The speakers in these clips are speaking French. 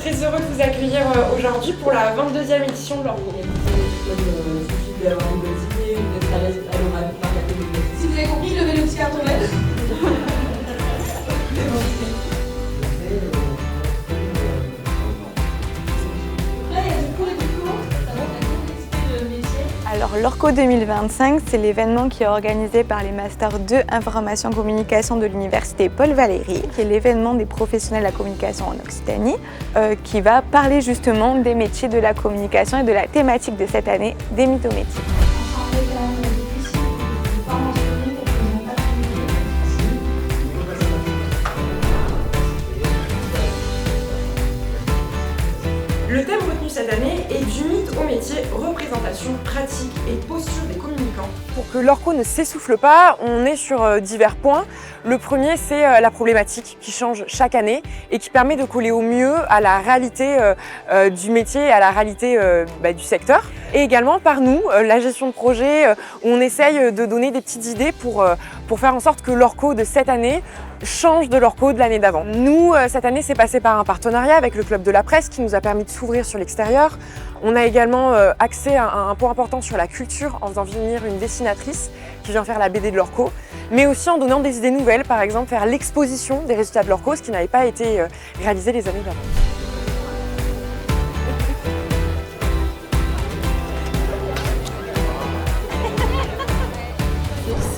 très heureux de vous accueillir aujourd'hui pour la 22e édition de l'Orco. Si vous avez compris, levez le petit carton vert. Alors l'Orco 2025, c'est l'événement qui est organisé par les Masters 2 Information Communication de l'Université Paul Valéry, qui est l'événement des professionnels de la communication en Occitanie, qui va parler justement des métiers de la communication et de la thématique de cette année, des mythométiers. Le thème retenu cette année est du mythe au métier, représentation, pratique et posture des communicants. Pour que l'Orco ne s'essouffle pas, on est sur divers points. Le premier, c'est la problématique qui change chaque année et qui permet de coller au mieux à la réalité du métier et à la réalité du secteur. Et également par nous, la gestion de projet, où on essaye de donner des petites idées pour faire en sorte que l'Orco de cette année change de l'Orco de l'année d'avant. Nous, cette année, c'est passé par un partenariat avec le Club de la Presse qui nous a permis de s'ouvrir sur l'extérieur. On a également accès à un point important sur la culture en faisant venir une dessinatrice qui vient faire la BD de l'Orco, mais aussi en donnant des idées nouvelles, par exemple faire l'exposition des résultats de l'Orco, ce qui n'avait pas été réalisé les années d'avant.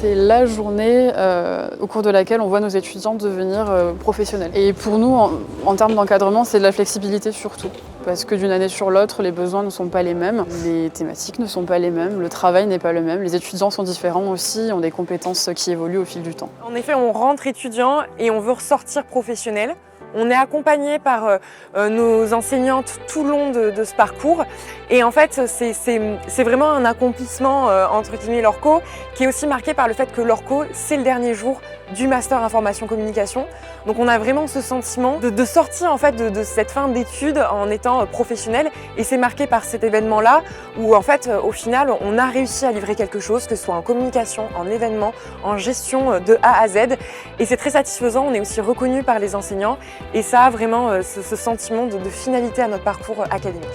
C'est la journée au cours de laquelle on voit nos étudiants devenir professionnels. Et pour nous, en termes d'encadrement, c'est de la flexibilité surtout. Parce que d'une année sur l'autre, les besoins ne sont pas les mêmes, les thématiques ne sont pas les mêmes, le travail n'est pas le même, les étudiants sont différents aussi, ont des compétences qui évoluent au fil du temps. En effet, on rentre étudiant et on veut ressortir professionnel. On est accompagné par nos enseignantes tout le long de ce parcours et en fait c'est vraiment un accomplissement entre guillemets l'Orco qui est aussi marqué par le fait que l'Orco c'est le dernier jour du Master Information Communication. Donc on a vraiment ce sentiment de sortir en fait de cette fin d'études en étant professionnel et c'est marqué par cet événement-là où en fait au final on a réussi à livrer quelque chose, que ce soit en communication, en événement, en gestion de A à Z et c'est très satisfaisant, on est aussi reconnu par les enseignants et ça a vraiment ce sentiment de finalité à notre parcours académique.